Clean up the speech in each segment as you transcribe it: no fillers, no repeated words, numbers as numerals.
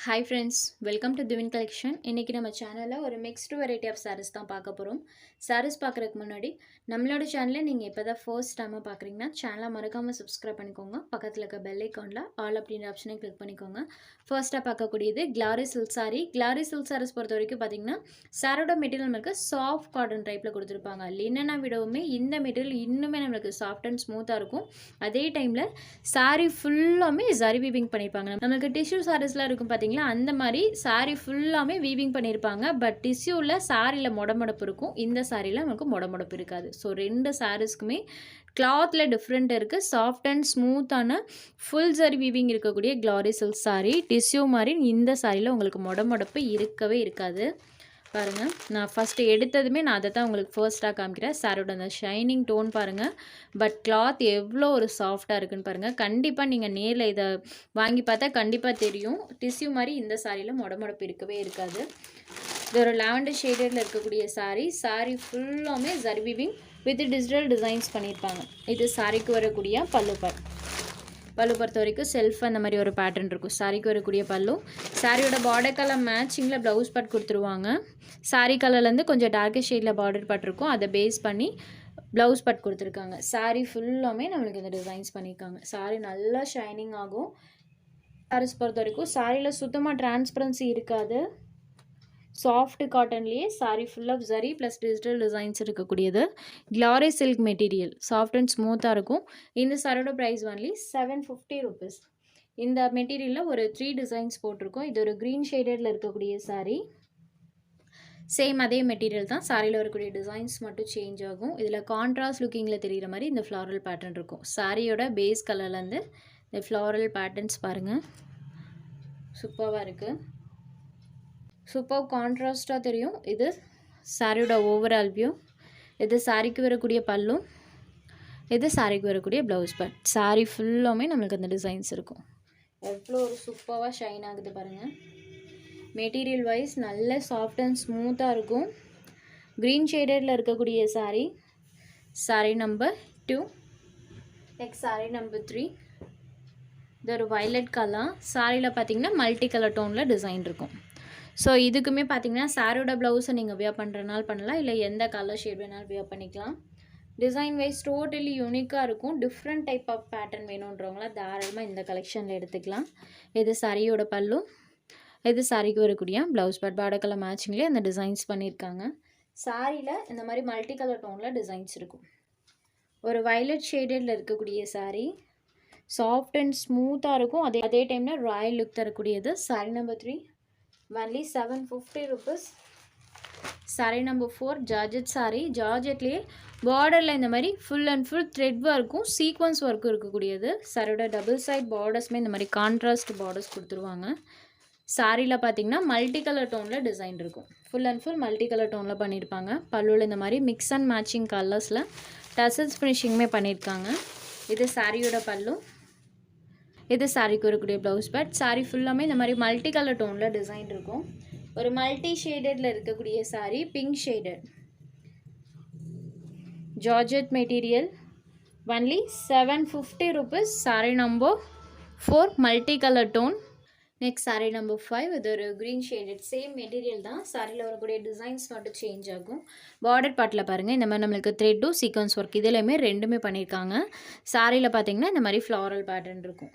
Hi friends, welcome to திவின் collection. இன்றைக்கி நம்ம சேனலில் ஒரு மிக்ஸ்டு வெரைட்டி ஆஃப் சாரீஸ் தான் பார்க்க போகிறோம். சாரீஸ் பார்க்குறதுக்கு முன்னாடி நம்மளோட சேனலில் நீங்கள் இப்போ தான் ஃபர்ஸ்ட் டைமாக பார்க்குறீங்கன்னா சேனலை மறக்காமல் சப்ஸ்கிரைப் பண்ணிக்கோங்க. பக்கத்தில் இருக்க பெல் ஐக்கானில் ஆல் அப்படின்ற ஆப்ஷனை கிளிக் பண்ணிக்கோங்க. ஃபர்ஸ்ட்டாக பார்க்கக்கூடியது கிளாரி சில்க் சாரீ. கிளாரி சில்க் சாரீஸ் பொறுத்த வரைக்கும் பார்த்திங்கன்னா சாரோட மெட்டீரியல் நம்மளுக்கு சாஃப்ட் காட்டன் டைப்பில் கொடுத்துருப்பாங்க. லினனை விடவுமே இந்த மெட்டீரியல் இன்னுமே நம்மளுக்கு சாஃப்ட் அண்ட் ஸ்மூத்தாக இருக்கும். அதே டைமில் சாரீ ஃபுல்லாமே ஜரி வீவிங் பண்ணியிருப்பாங்க. நம்மளுக்கு டிஷ்யூ சாரீஸ்லாம் இருக்கும் பார்த்திங்கன்னா அந்த மாதிரி சாரீ ஃபுல்லாமே வீவிங் பண்ணியிருப்பாங்க. பட் டிஷ்யூவில் சாரியில் மொடமொடப்பு இருக்கும், இந்த சாரியில் நமக்கு மொடமொடப்பு இருக்காது. ஸோ ரெண்டு சாரீஸ்க்குமே கிளாத்தில் டிஃப்ரெண்ட் இருக்குது. சாஃப்ட் அண்ட் ஸ்மூத்தான ஃபுல் சாரி வீவிங் இருக்கக்கூடிய கிளாரி சில்க் சாரீ. டிஷ்யூ மாதிரி இந்த சாரியில் உங்களுக்கு மொடமொடப்பு இருக்கவே இருக்காது. பாருங்கள், நான் ஃபஸ்ட்டு எடுத்ததுமே நான் அதை தான் உங்களுக்கு ஃபர்ஸ்ட்டாக காமிக்கிறேன். சாரோட அந்த ஷைனிங் டோன் பாருங்கள். பட் கிளாத் எவ்வளோ ஒரு சாஃப்டாக இருக்குன்னு பாருங்கள். கண்டிப்பாக நீங்கள் நேரில் இதை வாங்கி பார்த்தா கண்டிப்பாக தெரியும். டிஷ்யூ மாதிரி இந்த சாரியில் மொடமொடப்பு இருக்கவே இருக்காது. இது ஒரு லாவெண்டர் ஷேடடில் இருக்கக்கூடிய சாரீ. சாரீ ஃபுல்லாமே zari weaving with digital designs பண்ணியிருப்பாங்க. இது சாரிக்கு வரக்கூடிய பல்லு பொறுத்த வரைக்கும் செல்ஃப் அந்த மாதிரி ஒரு பேட்டர்ன் இருக்கும். சாரிக்கு வரக்கூடிய பல்லு. சாரியோட பார்டர் கலர் மேட்சிங்கில் ப்ளவுஸ் பார்ட் கொடுத்துருவாங்க. சாரீ கலர்லேருந்து கொஞ்சம் டார்க்கர் ஷேடில் பார்டர் பார்ட் இருக்கும், அதை பேஸ் பண்ணி ப்ளவுஸ் பார்ட் கொடுத்துருக்காங்க. சாரீ ஃபுல்லாமே நம்மளுக்கு இந்த டிசைன்ஸ் பண்ணியிருக்காங்க. சாரீ நல்லா ஷைனிங் ஆகும். சாரீஸ் பொறுத்த வரைக்கும் சாரியில் சுத்தமாக டிரான்ஸ்பரன்சி இருக்காது. சாஃப்ட் காட்டன்லேயே sari full of zari plus digital designs இருக்கக்கூடியது. கிளாரி சில்க் மெட்டீரியல் சாஃப்ட் அண்ட் ஸ்மூத்தாக இருக்கும். இந்த சாரியோட ப்ரைஸ் ஒன்லி 750 rupees. இந்த மெட்டீரியலில் ஒரு 3 டிசைன்ஸ் போட்டிருக்கோம். இது ஒரு க்ரீன் ஷேடடில் இருக்கக்கூடிய சாரீ. சேம் அதே மெட்டீரியல் தான், சாரியில் வரக்கூடிய டிசைன்ஸ் மட்டும் சேஞ்ச் ஆகும். இதில் கான்ட்ராஸ்ட் லுக்கிங்கில் தெரிகிற மாதிரி இந்த ஃப்ளாரல் பேட்டர்ன் இருக்கும். சாரியோட பேஸ் கலர்லேருந்து இந்த ஃப்ளாரல் பேட்டர்ன்ஸ் பாருங்கள், சூப்பராக இருக்குது. சூப்பர் கான்ட்ராஸ்டாக தெரியும். இது சாரியோட ஓவரால் வியூ. இது சாரிக்கு வரக்கூடிய பல்லு, இது சாரிக்கு வரக்கூடிய ப்ளவுஸ் பார்ட். சாரீ ஃபுல்லாமே நம்மளுக்கு அந்த டிசைன்ஸ் இருக்கும். எவ்வளோ ஒரு சூப்பராக ஷைன் ஆகுது பாருங்கள். மெட்டீரியல் வைஸ் நல்ல சாஃப்ட் அண்ட் ஸ்மூத்தாக இருக்கும். க்ரீன் ஷேடடில் இருக்கக்கூடிய sari. Sari number 2. Next sari number 3. இது ஒரு வயலட் கலர். சாரியில் பார்த்திங்கன்னா மல்டி கலர் டோனில் டிசைன் இருக்கும். ஸோ இதுக்குமே பார்த்திங்கன்னா சாரோட ப்ளவுஸை நீங்கள் வியர் பண்ணுறனால பண்ணலாம், இல்லை எந்த கலர் ஷேட் வேணாலும் வியர் பண்ணிக்கலாம். டிசைன் வைஸ் டோட்டலி யூனிக்காக இருக்கும். டிஃப்ரெண்ட் டைப் ஆஃப் பேட்டர்ன் வேணுன்றவங்களாம் தாராளமாக இந்த கலெக்ஷனில் எடுத்துக்கலாம். இது சாரியோட பல்லு, இது சாரிக்கு வரக்கூடிய ப்ளவுஸ் பார்ட். பார்டர் கலர் மேட்சிங்லேயே அந்த டிசைன்ஸ் பண்ணியிருக்காங்க. சாரியில் இந்த மாதிரி மல்டி கலர் டோனில் டிசைன்ஸ் இருக்கும். ஒரு வயலட் ஷேடடில் இருக்கக்கூடிய சாரீ. சாஃப்ட் அண்ட் ஸ்மூத்தாக இருக்கும். அதே டைமில் ராயல் லுக் தரக்கூடியது. Sari number 3 only 750 rupees. Sari number 4 georgette sari. ஜார்ஜெட்லேயே பார்டரில் இந்த மாதிரி ஃபுல் அண்ட் ஃபுல் த்ரெட் ஒர்க்கும் சீக்வன்ஸ் ஒர்க்கும் இருக்கக்கூடியது. சாரியோட டபுள் சைட் பார்டர்ஸுமே இந்த மாதிரி கான்ட்ராஸ்ட் பார்டர்ஸ் கொடுத்துருவாங்க. சாரியில் பார்த்திங்கன்னா மல்டி கலர் டோனில் டிசைன் இருக்கும். Full and full multi colour டோனில் பண்ணியிருப்பாங்க. பல்லுவில் இந்த மாதிரி மிக்ஸ் அண்ட் மேட்சிங் கலர்ஸில் டசல்ஸ் ஃபினிஷிங்குமே பண்ணியிருக்காங்க. இது சாரியோட பல்லு, இது சாரிக்கு வரக்கூடிய ப்ளவுஸ் பார்ட். சாரீ ஃபுல்லாமே இந்த மாதிரி மல்டி கலர் டோனில் டிசைன் இருக்கும். ஒரு மல்டி ஷேடடில் இருக்கக்கூடிய sari. Pink shaded georgette material. Only 750 rupees. Sari number 4 multi colour tone. Next sari number 5. இது ஒரு க்ரீன் ஷேடட். சேம் மெட்டீரியல் தான், சாரியில் வரக்கூடிய டிசைன்ஸ் மட்டும் சேஞ்ச் ஆகும். பார்டர் பார்ட்டில் பாருங்கள், இந்த மாதிரி நம்மளுக்கு த்ரெட்டும் சீக்வன்ஸ் ஒர்க் இதிலையுமே ரெண்டுமே பண்ணியிருக்காங்க. சாரியில் பார்த்திங்கன்னா இந்த மாதிரி ஃப்ளாரல் பேட்டர்ன் இருக்கும்.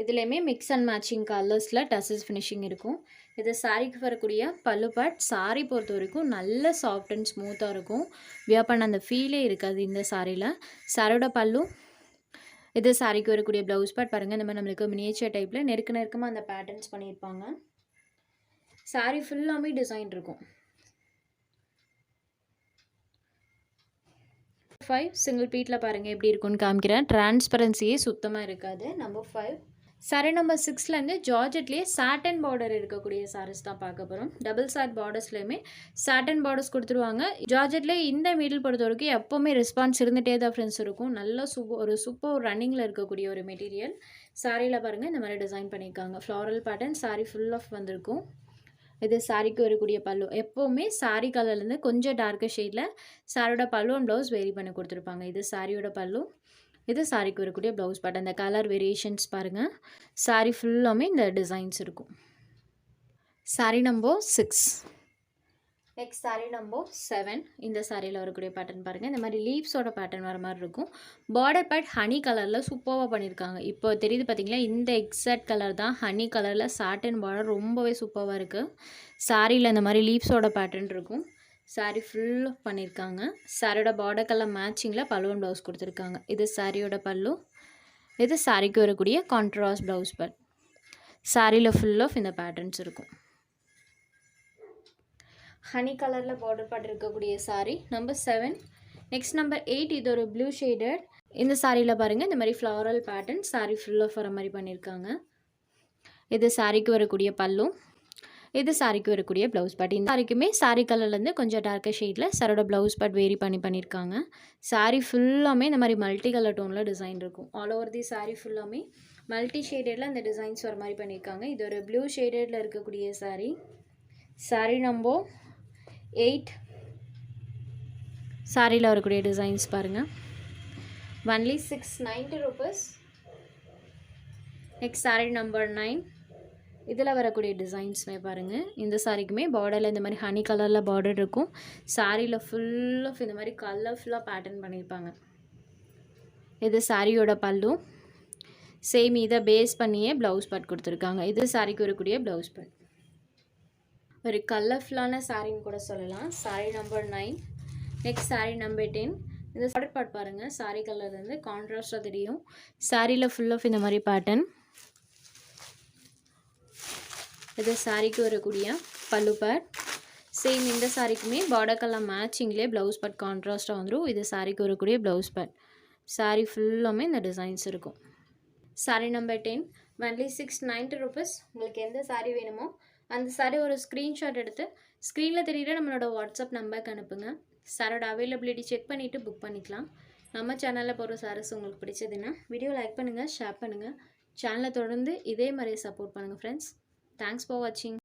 இதுலேயுமே மிக்ஸ் அண்ட் மேட்சிங் கலர்ஸில் டசல்ஸ் ஃபினிஷிங் இருக்கும். இது சாரிக்கு வரக்கூடிய பல்லு பார்ட். சாரீ பொறுத்த வரைக்கும் நல்ல சாஃப்ட் அண்ட் ஸ்மூத்தாக இருக்கும். வியர் பண்ண அந்த ஃபீலே இருக்காது இந்த சாரியில். சாரியோட பல்லு. இது சாரிக்கு வரக்கூடிய ப்ளவுஸ் பார்ட் பாருங்கள். இந்த மாதிரி நம்மளுக்கு மினியேச்சர் டைப்பில் நெருக்கமாக அந்த பேட்டர்ன்ஸ் பண்ணியிருப்பாங்க. சாரீ ஃபுல்லாமே டிசைன் இருக்கும். 5 சிங்கிள் பீட்டில் பாருங்கள் எப்படி இருக்குன்னு காமிக்கிறேன். டிரான்ஸ்பரன்சியே சுத்தமாக இருக்காது. நம்பர் 5. சாரீ நம்பர் 6லேருந்து ஜார்ஜெட்லேயே சாட்டன் பார்டர் இருக்கக்கூடிய சாரீஸ் தான் பார்க்க போகிறோம். டபுள் சாட் பார்டர்ஸ்லேயுமே சாட்டன் பார்டர்ஸ் கொடுத்துருவாங்க. ஜார்ஜெட்லேயே இந்த மீடில் பொறுத்த வரைக்கும் எப்போவுமே ரெஸ்பான்ஸ் இருந்துகிட்டே தான் ஃப்ரெண்ட்ஸ் இருக்கும். நல்ல சூப்பர் ரன்னிங்கில் இருக்கக்கூடிய ஒரு மெட்டீரியல். சாரியில் பாருங்கள் இந்த மாதிரி டிசைன் பண்ணியிருக்காங்க. Floral pattern sari full of வந்திருக்கும். இது சாரிக்கு வரக்கூடிய பல்லு. எப்போவுமே சாரீ கலர்லேருந்து கொஞ்சம் டார்க்கர் ஷேடில் சாரியோட பல்லு அண்ட் ப்ளவுஸ் வேரி பண்ணி கொடுத்துருப்பாங்க. இது சாரியோட பல்லு. இது சாரிக்கு வரக்கூடிய ப்ளவுஸ் பார்ட். அந்த கலர் வேரியேஷன்ஸ் பாருங்கள். சாரி ஃபுல்லாமே இந்த டிசைன்ஸ் இருக்கும். Sorry number 6. Next sorry number 7. இந்த சாரியில் வரக்கூடிய பேட்டர்ன் பாருங்கள். இந்த மாதிரி லீவ்ஸோட பேட்டர்ன் வர மாதிரி இருக்கும். பார்டர் பேட் ஹனி கலரில் சூப்பராக பண்ணியிருக்காங்க. இப்போ தெரியுது பார்த்தீங்களா, இந்த எக்ஸாக்ட் கலர் தான் ஹனி கலரில் சாட்டன் பார்டர் ரொம்பவே சூப்பராக இருக்குது. சாரியில் இந்த மாதிரி லீவ்ஸோட பேட்டர்ன் இருக்கும். சாரி ஃபுல் பண்ணியிருக்காங்க. சாரியோட பார்டர் கலர் மேட்சிங்கில் பல்லுவன் ப்ளவுஸ் கொடுத்துருக்காங்க. இது சாரியோட பல்லு. இது சாரிக்கு வரக்கூடிய கான்ட்ராஸ்ட் ப்ளவுஸ் பார்ட். சாரியில் ஃபுல் ஆஃப் இந்த பேட்டர்ன்ஸ் இருக்கும். ஹனி கலரில் பார்டர் பார்ட் இருக்கக்கூடிய சாரி நம்பர் 7. Next number 8. இது ஒரு ப்ளூ ஷேடட். இந்த சாரியில் பாருங்கள் இந்த மாதிரி floral pattern sari full of வர மாதிரி பண்ணியிருக்காங்க. இது சாரிக்கு வரக்கூடிய பல்லு. இது சாரிக்கு வரக்கூடிய ப்ளவுஸ் பார்ட். இந்த சாரிக்குமே சாரி கலர்லேருந்து கொஞ்சம் டார்க்கர் ஷேடில் சாரோட ப்ளவுஸ் பார்ட் வேரி பண்ணியிருக்காங்க. சாரி ஃபுல்லாமே இந்த மாதிரி மல்டி கலர் டோனில் டிசைன் இருக்கும். ஆல் ஓவர் தி சாரி ஃபுல்லாமே மல்டி ஷேடடில் அந்த டிசைன்ஸ் வர மாதிரி பண்ணியிருக்காங்க. இது ஒரு ப்ளூ ஷேடடில் இருக்கக்கூடிய சாரி. Sorry number 8. சாரியில் வரக்கூடிய டிசைன்ஸ் பாருங்கள். Only 690 rupees. Next sorry number 9. இதில் வரக்கூடிய டிசைன்ஸுமே பாருங்கள். இந்த சாரிக்குமே பார்டரில் இந்த மாதிரி ஹனி கலரில் பார்டர் இருக்கும். சாரியில் ஃபுல் ஆஃப் இந்த மாதிரி கலர்ஃபுல்லாக பேட்டர்ன் பண்ணியிருப்பாங்க. இது சாரியோட பல்லு. சேம் இதை பேஸ் பண்ணியே ப்ளவுஸ் பார்ட் கொடுத்துருக்காங்க. இது சாரிக்கு வரக்கூடிய ப்ளவுஸ் பார்ட். ஒரு கலர்ஃபுல்லான சாரின்னு கூட சொல்லலாம். Sorry number 9. Next sorry number 10. இந்த பார்டர் பார்ட் பாருங்கள். சாரி கலர் வந்து கான்ட்ராஸ்டாக தெரியும். சாரியில் ஃபுல் ஆஃப் இந்த மாதிரி பேட்டர்ன். இது சாரிக்கு வரக்கூடிய பல்லு பார்ட். சேம் இந்த சாரிக்குமே பார்டர் கலர் மேட்சிங்லேயே ப்ளவுஸ் பார்ட் கான்ட்ராஸ்ட்டாக வந்துடும். இது சாரிக்கு வரக்கூடிய ப்ளவுஸ் பார்ட். சாரி ஃபுல்லாமே இந்த டிசைன்ஸ் இருக்கும். Sorry number 10. Only 690 rupees. உங்களுக்கு எந்த சாரி வேணுமோ அந்த சாரி ஒரு ஸ்க்ரீன்ஷாட் எடுத்து ஸ்க்ரீனில் தெரியுற நம்மளோட வாட்ஸ்அப் நம்பருக்கு அனுப்புங்க. சாரோட அவைலபிலிட்டி செக் பண்ணிவிட்டு புக் பண்ணிக்கலாம். நம்ம சேனலில் போகிற சாரீஸ் உங்களுக்கு பிடிச்சதுன்னா வீடியோ லைக் பண்ணுங்கள், ஷேர் பண்ணுங்கள். சேனலை தொடர்ந்து இதே மாதிரி சப்போர்ட் பண்ணுங்கள் ஃப்ரெண்ட்ஸ். தேங்க்ஸ் ஃபார் வாட்சிங்.